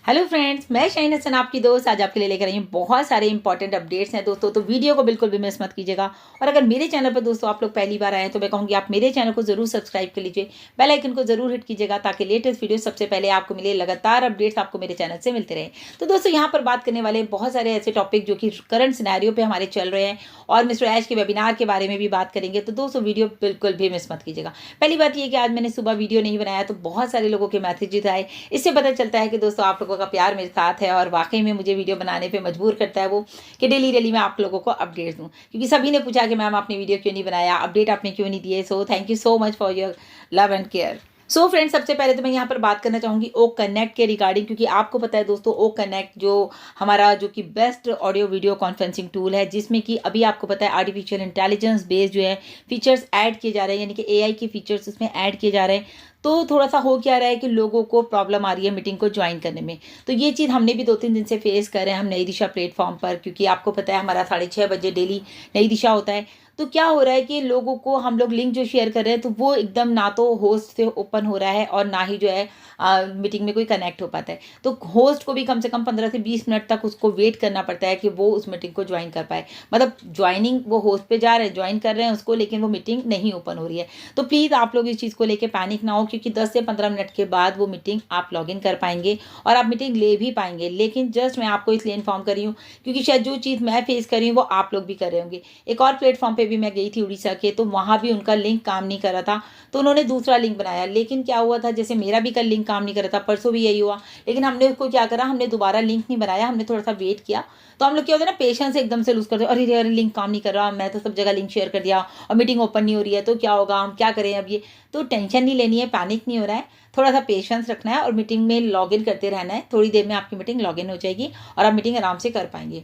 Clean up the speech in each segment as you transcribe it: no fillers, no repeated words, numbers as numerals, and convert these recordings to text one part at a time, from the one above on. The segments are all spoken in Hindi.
हेलो फ्रेंड्स, मैं शाहीन हसन आपकी दोस्त आज आपके लिए लेकर आई हूँ। बहुत सारे इंपॉर्टेंट अपडेट्स हैं दोस्तों, तो वीडियो को बिल्कुल भी मिस मत कीजिएगा। और अगर मेरे चैनल पर दोस्तों आप लोग पहली बार आए हैं तो मैं कहूँगी आप मेरे चैनल को जरूर सब्सक्राइब कर लीजिए, बेल आइकन को जरूर हिट कीजिएगा ताकि लेटेस्ट वीडियो सबसे पहले आपको मिले, लगातार अपडेट्स आपको मेरे चैनल से मिलते रहे। तो दोस्तों यहाँ पर बात करने वाले बहुत सारे ऐसे टॉपिक जो कि करंट सिनेरियो पे हमारे चल रहे हैं और मिस्टर ऐश के वेबिनार के बारे में भी बात करेंगे। तो दोस्तों वीडियो बिल्कुल भी मिस मत कीजिएगा। पहली बात ये कि आज मैंने सुबह वीडियो नहीं बनाया तो बहुत सारे लोगों के मैसेजेस आए। इससे पता चलता है कि दोस्तों आप लोगों का प्यार मेरे साथ है और वाकई में मुझे वीडियो बनाने पे मजबूर करता है वो कि डेली डेली मैं आप लोगों को अपडेट दूं, क्योंकि सभी ने पूछा कि मैम आपने वीडियो क्यों नहीं बनाया, अपडेट आपने क्यों नहीं दिए। So thank you so much for your love and care. So friends, सबसे पहले तो मैं यहाँ पर बात करना चाहूँगी ओ कनेक्ट के रिगार्डिंग, क्योंकि आपको पता है दोस्तों ओ कनेक्ट जो हमारा जो कि best audio video conferencing tool है, जिसमें कि अभी आपको पता है आर्टिफिशियल इंटेलिजेंस बेस्ड जो है फीचर्स ऐड किए जा रहे हैं, यानी कि एआई के फीचर्स उसमें ऐड किए जा रहे हैं। तो थोड़ा सा हो क्या रहा है कि लोगों को प्रॉब्लम आ रही है मीटिंग को ज्वाइन करने में। तो ये चीज़ हमने भी 2-3 दिन से फेस कर रहे हैं हम नई दिशा प्लेटफॉर्म पर, क्योंकि आपको पता है हमारा 6:30 बजे डेली नई दिशा होता है। तो क्या हो रहा है कि लोगों को हम लोग लिंक जो शेयर कर रहे हैं तो वो एकदम ना तो होस्ट से ओपन हो रहा है और ना ही जो है मीटिंग में कोई कनेक्ट हो पाता है। तो होस्ट को भी कम से कम 15 से 20 मिनट तक उसको वेट करना पड़ता है कि वो उस मीटिंग को ज्वाइन कर पाए। मतलब ज्वाइनिंग वो होस्ट पे जा रहे हैं, ज्वाइन कर रहे हैं उसको, लेकिन वो मीटिंग नहीं ओपन हो रही है। तो प्लीज़ आप लोग इस चीज़ को लेकर पैनिक ना हो, क्योंकि 10 से 15 मिनट के बाद वो मीटिंग आप लॉग इन कर पाएंगे और आप मीटिंग ले भी पाएंगे। लेकिन जस्ट मैं आपको इसलिए इन्फॉर्म कर रही हूँ क्योंकि शायद जो चीज़ मैं फेस कर रही हूँ वो आप लोग भी कर रहे होंगे। एक और प्लेटफॉर्म पे भी मैं गई थी उड़ीसा के, तो वहाँ भी उनका लिंक काम नहीं कर रहा था, तो उन्होंने दूसरा लिंक बनाया। लेकिन क्या हुआ था, जैसे मेरा भी कल लिंक काम नहीं कर रहा था, परसों भी यही हुआ, लेकिन हमने उसको क्या करा, हमने दोबारा लिंक नहीं बनाया, हमने थोड़ा सा वेट किया। तो हम लोग क्या होता है ना, पेशेंस एकदम से लूज करते हैं, अरे अरे लिंक काम नहीं कर रहा, मैं तो सब जगह लिंक शेयर कर दिया और मीटिंग ओपन नहीं हो रही है, तो क्या होगा, हम क्या करें अब ये। तो टेंशन नहीं लेनी है, पैनिक नहीं हो रहा है, थोड़ा सा पेशेंस रखना है और मीटिंग में लॉग इन करते रहना है। थोड़ी देर में आपकी मीटिंग लॉग इन हो जाएगी और आप मीटिंग आराम से कर पाएंगे,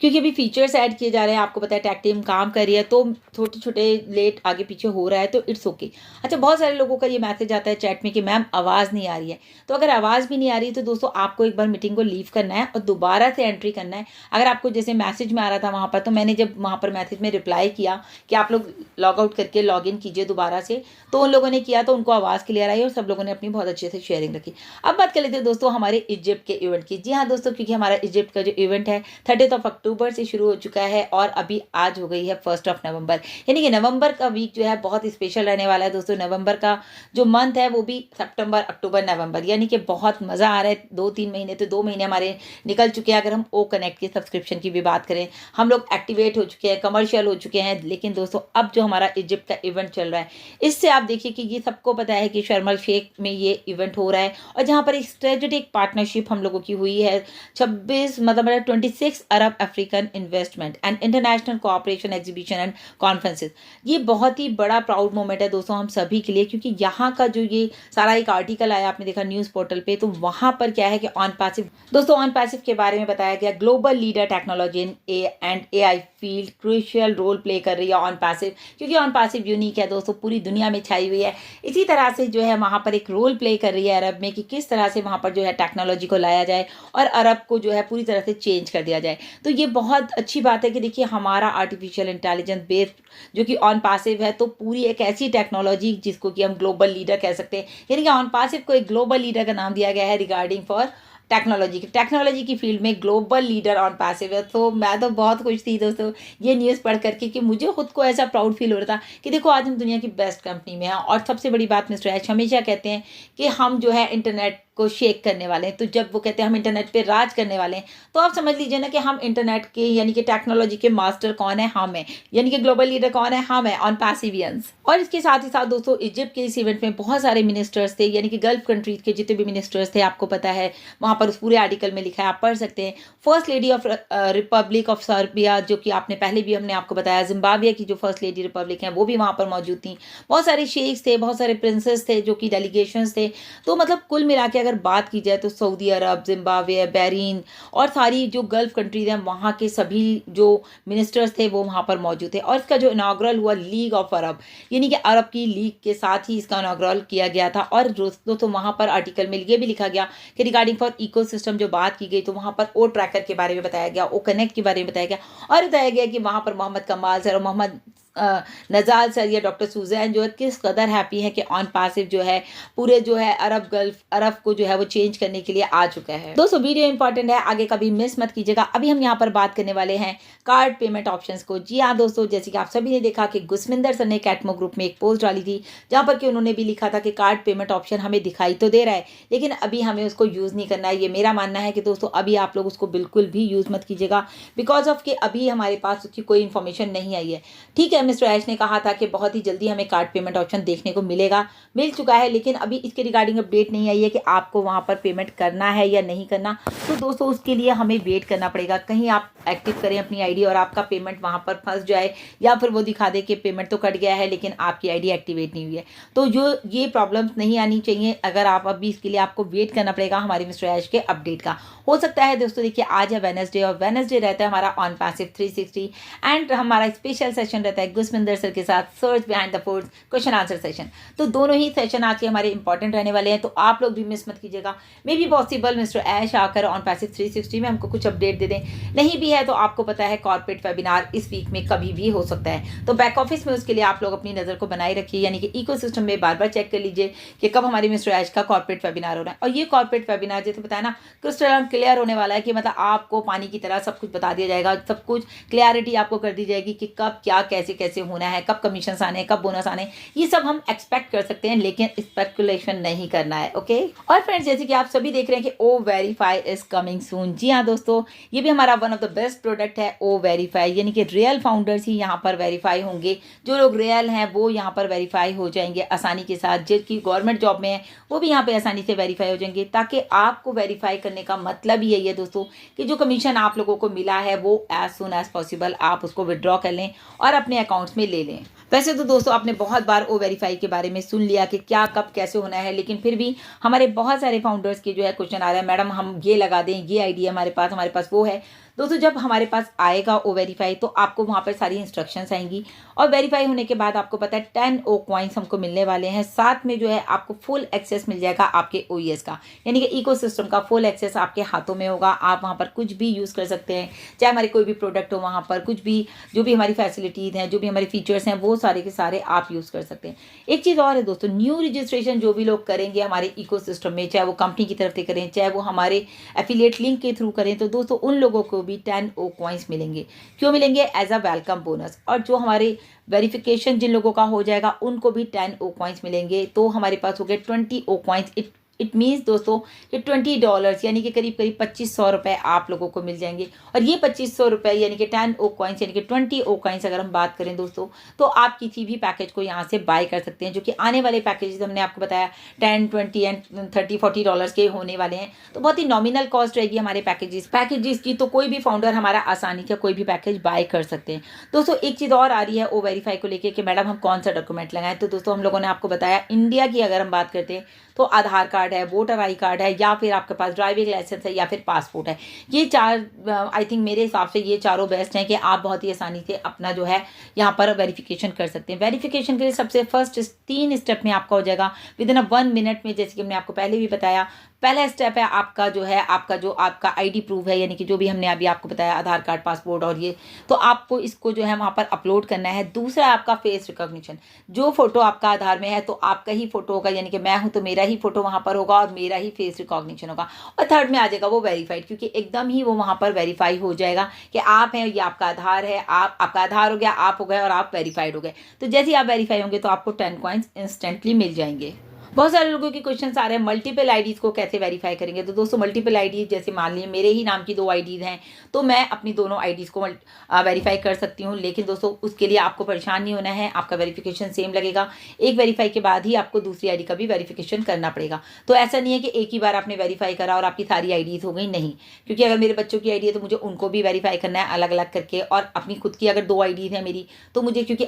क्योंकि अभी फीचर्स ऐड किए जा रहे हैं। आपको पता है टैग टीम काम कर रही है, तो छोटे छोटे लेट आगे पीछे हो रहा है, तो इट्स ओके। अच्छा, बहुत सारे लोगों का ये मैसेज आता है चैट में कि मैम आवाज़ नहीं आ रही है। तो अगर आवाज़ भी नहीं आ रही है तो दोस्तों आपको एक बार मीटिंग को लीव करना है और दोबारा से एंट्री करना है। अगर आपको जैसे मैसेज में आ रहा था वहाँ पर, तो मैंने जब वहाँ पर मैसेज में रिप्लाई किया कि आप लोग लॉग आउट करके लॉग इन कीजिए दोबारा से, तो उन लोगों ने किया, तो उनको आवाज़ क्लियर आई और सब लोगों ने अपनी बहुत अच्छे से शेयरिंग रखी। अब बात कर लेते हैं दोस्तों हमारे इजिप्ट के इवेंट की। जी हाँ दोस्तों, क्योंकि हमारा इजिप्ट का जो इवेंट है 30 अक्टूबर से शुरू हो चुका है और अभी आज हो गई है 1 नवंबर, यानी कि नवंबर का वीक जो है बहुत स्पेशल रहने वाला है दोस्तों। नवंबर का जो मंथ है वो भी सितंबर अक्टूबर नवंबर, यानी कि बहुत मज़ा आ रहा है। 2-3 महीने तो 2 महीने हमारे निकल चुके हैं। अगर हम ओ कनेक्ट की सब्सक्रिप्शन की भी बात करें, हम लोग एक्टिवेट हो चुके हैं, कमर्शियल हो चुके हैं। लेकिन दोस्तों अब जो हमारा इजिप्ट का इवेंट चल रहा है, इससे आप देखिए कि ये सबको पता है कि शर्म अल शेख में ये इवेंट हो रहा है और जहाँ पर एक स्ट्रेटेजिक पार्टनरशिप हम लोगों की हुई है 26 Arab African investment and international cooperation exhibition and conferences. ये बहुत ही बड़ा प्राउड मोमेंट है दोस्तों हम सभी के लिए, क्योंकि यहाँ का जो ये सारा एक आर्टिकल आया, आपने देखा न्यूज़ पोर्टल पे, तो वहाँ पर क्या है कि ऑन पैसिव दोस्तों, ऑन पैसिव के बारे में बताया गया। Global leader technology in AI field crucial role play कर रही है ऑन पैसिव, क्योंकि ऑन पैसिव यूनिक है दोस्तों, पूरी दुनिया में छाई हुई है। इसी तरह से जो है वहाँ पर एक रोल प्ले कर रही है अरब में कि किस तरह से वहाँ पर जो है टेक्नोलॉजी को लाया जाए और अरब को जो है पूरी तरह से चेंज कर दिया जाए। तो ये बहुत अच्छी बात है कि देखिए हमारा आर्टिफिशियल इंटेलिजेंस बेस्ड जो कि ऑन पैसिव है, तो पूरी एक ऐसी टेक्नोलॉजी जिसको कि हम ग्लोबल लीडर कह सकते हैं, यानी कि ऑन पैसिव को एक ग्लोबल लीडर का नाम दिया गया है रिगार्डिंग फॉर टेक्नोलॉजी की फील्ड में ग्लोबल लीडर ऑन पैसिव है। तो मैं तो बहुत खुश थी दोस्तों ये न्यूज़ पढ़ करके कि मुझे खुद को ऐसा प्राउड फील हो रहा था कि देखो आज हम दुनिया की बेस्ट कंपनी में हैं। और सबसे बड़ी बात, मिस्टर ऐश हमेशा कहते हैं कि हम जो है इंटरनेट को शेक करने वाले हैं। तो जब वो कहते हैं हम इंटरनेट पे राज करने वाले हैं, तो आप समझ लीजिए ना कि हम इंटरनेट के यानी कि टेक्नोलॉजी के मास्टर कौन है, हम है, यानी कि ग्लोबल लीडर कौन है, हम है, ऑन पैसिवियंस। और इसके साथ ही साथ दोस्तों इजिप्ट के इस इवेंट में बहुत सारे मिनिस्टर्स थे, यानी कि गल्फ कंट्रीज के जितने भी मिनिस्टर्स थे, आपको पता है वहाँ पर उस पूरे आर्टिकल में लिखा है, आप पढ़ सकते हैं। First lady of Republic of Serbia, जो कि आपने पहले भी हमने आपको बताया, जिम्बाब्वे की जो फर्स्ट लेडी रिपब्लिक है वो भी वहाँ पर मौजूद थी। बहुत सारे शेख्स थे, बहुत सारे प्रिंसेस थे जो कि डेलीगेशंस थे। तो मतलब कुल मिला के अगर बात की जाए तो सऊदी अरब, जिम्बाब्वे, बहरीन और सारी जो गल्फ कंट्रीज हैं वहाँ के सभी जो मिनिस्टर्स थे वो वहाँ पर मौजूद थे। और इसका जो इनाग्रल हुआ लीग ऑफ अरब, यानी कि अरब की लीग के साथ ही इसका इनाग्रल किया गया था। और दोस्तों तो वहाँ पर आर्टिकल में ये भी लिखा गया कि रिगार्डिंग फॉर इकोसिस्टम जो बात की गई, तो वहाँ पर ओ ट्रैकर के बारे में बताया गया, ओ कनेक्ट के बारे में बताया गया और बताया गया कि वहाँ पर मोहम्मद कमाल सर और मोहम्मद नजाल सर या डॉक्टर सुजैन जो है किस कदर हैप्पी है कि ऑन पैसिव जो है पूरे जो है अरब को जो है वो चेंज करने के लिए आ चुका है। दोस्तों वीडियो इंपॉर्टेंट है, आगे कभी मिस मत कीजिएगा। अभी हम यहाँ पर बात करने वाले हैं कार्ड पेमेंट ऑप्शंस को। जी हाँ दोस्तों, जैसे कि आप सभी ने देखा कि गुसमिंदर सर ने कैटमो ग्रुप में एक पोस्ट डाली थी जहाँ पर कि उन्होंने भी लिखा था कि कार्ड पेमेंट ऑप्शन हमें दिखाई तो दे रहा है लेकिन अभी हमें उसको यूज़ नहीं करना है। ये मेरा मानना है कि दोस्तों अभी आप लोग उसको बिल्कुल भी यूज़ मत कीजिएगा, बिकॉज ऑफ कि अभी हमारे पास उसकी कोई इन्फॉर्मेशन नहीं आई है। ठीक है, मिस्टर ऐश ने कहा था कि बहुत ही जल्दी हमें कार्ड पेमेंट ऑप्शन देखने को मिलेगा, मिल चुका है, लेकिन अभी इसके रिगार्डिंग अपडेट नहीं आई है कि आपको वहाँ पर पेमेंट करना है या नहीं करना। तो दोस्तों उसके लिए हमें वेट करना पड़ेगा। कहीं आप एक्टिव करें अपनी आईडी और आपका पेमेंट वहाँ पर फंस जाए या फिर वो दिखा दे कि पेमेंट तो कट गया है लेकिन आपकी आईडी एक्टिवेट नहीं हुई है। तो जो ये प्रॉब्लम्स नहीं आनी चाहिए। अगर आप अभी इसके लिए आपको वेट करना पड़ेगा हमारे मिस्टर ऐश के अपडेट का। हो सकता है दोस्तों, देखिए आज है वेडनेसडे और वेडनेसडे रहता है हमारा ऑन पैसिव 360 एंड हमारा स्पेशल सेशन रहता है गुसमिंदर सर के साथ search behind the force question answer session. तो दोनों ही सेशन आज के हमारे इंपॉर्टेंट रहने वाले हैं, तो आप लोग भी मिस मत कीजिएगा। मे बी पॉसिबल मिस्टर ऐश आकर ऑन पैसिव 360 में हमको कुछ अपडेट दे दें, नहीं भी है तो आपको पता है कॉर्पोरेट वेबिनार इस वीक में कभी भी हो सकता है। तो बैक ऑफिस में उसके लिए आप लोग अपनी नज़र को बनाए रखिए, यानी कि इकोसिस्टम में बार बार चेक कर लीजिए कि कब हमारे मिस्टर ऐश का कॉर्पोरेट वेबिनार हो रहा है। और ये कॉर्पोरेट वेबिनार जैसे बताया ना क्रिस्टल क्लियर होने वाला है कि मतलब आपको पानी की तरह सब कुछ बता दिया जाएगा, सब कुछ क्लियरिटी आपको कर दी जाएगी कि कब क्या कैसे कैसे होना है, कब कमीशन आने हैं, कब बोनस आने, ये सब हम एक्सपेक्ट कर सकते हैं लेकिन स्पेकुलेशन नहीं करना है। ओके। और फ्रेंड्स, जैसे कि आप सभी देख रहे हैं कि ओ वेरीफाई इज कमिंग सून। जी हाँ दोस्तों, ये भी हमारा one of the best product है ओ वेरीफाई, यानी कि रियल फाउंडर्स ही यहाँ पर वेरीफाई होंगे। जो लोग रियल हैं वो यहाँ पर वेरीफाई हो जाएंगे आसानी के साथ। जिनकी गवर्नमेंट जॉब में है वो भी यहाँ पे आसानी से वेरीफाई हो जाएंगे, ताकि आपको वेरीफाई करने का मतलब ही यही है दोस्तों कि जो कमीशन आप लोगों को मिला है वो एज सुन एज पॉसिबल आप उसको विड्रॉ कर लें और अपने अकाउंट्स में ले लें। वैसे तो दोस्तों आपने बहुत बार ओ वेरीफाई के बारे में सुन लिया कि क्या कब कैसे होना है, लेकिन फिर भी हमारे बहुत सारे फाउंडर्स के जो है क्वेश्चन आ रहा है, मैडम हम ये लगा दें, ये आइडिया हमारे पास वो है। दोस्तों जब हमारे पास आएगा ओ वेरीफाई तो आपको वहाँ पर सारी इंस्ट्रक्शंस आएंगी और वेरीफाई होने के बाद आपको पता है 10 ओ कॉइन्स हमको मिलने वाले हैं। साथ में जो है आपको फुल एक्सेस मिल जाएगा आपके ओईएस का, यानी कि इकोसिस्टम का फुल एक्सेस आपके हाथों में होगा। आप वहाँ पर कुछ भी यूज़ कर सकते हैं, चाहे हमारे कोई भी प्रोडक्ट हो, वहाँ पर कुछ भी जो भी हमारी फैसिलिटीज़ हैं, जो भी हमारे फीचर्स हैं, वो सारे के सारे आप यूज़ कर सकते हैं। एक चीज़ और है दोस्तों, न्यू रजिस्ट्रेशन जो भी लोग करेंगे हमारे इकोसिस्टम में, चाहे वो कंपनी की तरफ से करें चाहे वो हमारे एफिलिएट लिंक के थ्रू करें, तो दोस्तों उन लोगों को भी 10 ओ कॉइन्स मिलेंगे। क्यों मिलेंगे? As a welcome bonus. और जो हमारे वेरिफिकेशन जिन लोगों का हो जाएगा उनको भी 10 ओ कॉइन्स मिलेंगे। तो हमारे पास हो गए 20 ओ कॉइन्स। इट मीन्स दोस्तों कि $20 यानी कि करीब करीब 2500 रुपये आप लोगों को मिल जाएंगे। और ये 2500 रुपये यानी कि 10 ओ कॉइन्स यानी कि 20 ओ कॉइन्स अगर हम बात करें दोस्तों, तो आप किसी भी पैकेज को यहाँ से बाय कर सकते हैं, जो कि आने वाले पैकेजेस हमने आपको बताया 10, 20 एंड $30-40 के होने वाले हैं। तो बहुत ही नॉमिनल कॉस्ट रहेगी हमारे पैकेजेस की। तो कोई भी फाउंडर हमारा आसानी से कोई भी पैकेज बाय कर सकते हैं। दोस्तों एक चीज़ और आ रही है ओ वेरीफाई को लेकर कि मैडम हम कौन सा डॉक्यूमेंट लगाएं। तो दोस्तों हम लोगों ने आपको बताया इंडिया की अगर हम बात करते हैं तो आधार कार्ड है, वोटर आई कार्ड है, या फिर आपके पास ड्राइविंग लाइसेंस है, या फिर पासपोर्ट है। ये चार आई थिंक मेरे हिसाब से ये चारों बेस्ट हैं कि आप बहुत ही आसानी से अपना जो है यहाँ पर वेरिफिकेशन कर सकते हैं। वेरिफिकेशन के लिए सबसे फर्स्ट 3 स्टेप में आपका हो जाएगा विद इन 1 मिनट में। जैसे कि हमने आपको पहले भी बताया, पहला स्टेप है आपका आपका आईडी प्रूफ है, यानी कि जो भी हमने अभी आपको बताया आधार कार्ड, पासपोर्ट और ये, तो आपको इसको जो है वहाँ पर अपलोड करना है। दूसरा आपका फेस रिकॉग्निशन, जो फोटो आपका आधार में है तो आपका ही फोटो होगा, यानी कि मैं हूँ तो मेरा ही फोटो वहाँ पर होगा और मेरा ही फेस रिकॉग्निशन होगा। और थर्ड में आ जाएगा वो वेरीफाइड, क्योंकि एकदम ही वो वहाँ पर वेरीफाई हो जाएगा कि आप हैं, ये आपका आधार है, आपका आधार हो गया, आप हो गए और आप वेरीफाइड हो गए। तो जैसे ही आप वेरीफाई होंगे तो आपको 10 कॉइन्स इंस्टेंटली मिल जाएंगे। बहुत सारे लोगों के क्वेश्चन आ रहे हैं मल्टीपल आईडीज को कैसे वेरीफाई करेंगे। तो दोस्तों मल्टीपल आईडीज, जैसे मान लीजिए मेरे ही नाम की 2 आईडीज हैं तो मैं अपनी दोनों आईडीज को वेरीफाई कर सकती हूँ। लेकिन दोस्तों उसके लिए आपको परेशान नहीं होना है, आपका वेरिफिकेशन सेम लगेगा। एक वेरीफाई के बाद ही आपको दूसरी आईडी का भी वेरिफिकेशन करना पड़ेगा। तो ऐसा नहीं है कि एक ही बार आपने वेरीफाई करा और आपकी सारी आईडीज हो गई, नहीं। क्योंकि अगर मेरे बच्चों की आईडी है तो मुझे उनको भी वेरीफाई करना है अलग अलग करके, और अपनी खुद की अगर 2 आईडीज है मेरी तो मुझे, क्योंकि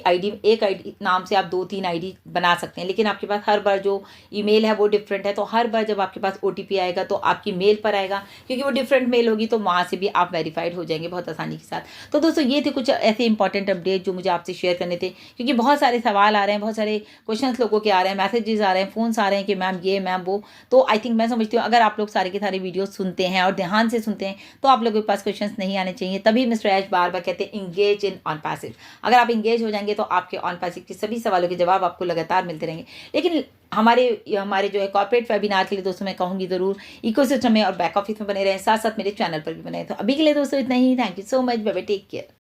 एक आईडी नाम से आप 2-3 आईडी बना सकते हैं, लेकिन आपके पास हर बार जो ईमेल है वो डिफरेंट है, तो हर बार जब आपके पास OTP आएगा तो आपकी मेल पर आएगा, क्योंकि वो डिफरेंट मेल होगी तो वहाँ से भी आप वेरीफाइड हो जाएंगे बहुत आसानी के साथ। तो दोस्तों ये थे कुछ ऐसे इंपॉर्टेंट अपडेट जो मुझे आपसे शेयर करने थे, क्योंकि बहुत सारे सवाल आ रहे हैं, बहुत सारे क्वेश्चंस लोगों के आ रहे हैं, मैसेजेस आ रहे हैं, फोन्स आ रहे हैं कि मैम ये मैम वो। तो आई थिंक मैं समझती हूँ अगर आप लोग सारे के सारे वीडियो सुनते हैं और ध्यान से सुनते हैं तो आप लोगों के पास क्वेश्चंस नहीं आने चाहिए। तभी मिस्टर ऐश बार बार कहते हैं इंगेज इन ऑन पैसिव। अगर आप इंगेज हो जाएंगे तो आपके ऑन पैसिव के सभी सवालों के जवाब आपको लगातार मिलते रहेंगे। लेकिन हमारे जो है कॉर्पोरेट वेबिनार के लिए दोस्तों मैं कहूँगी ज़रूर इकोसिस्टम में और बैक ऑफिस में बने रहें, साथ साथ मेरे चैनल पर भी बने रहें। तो अभी के लिए दोस्तों इतना ही। Thank you so much, bye bye, take care.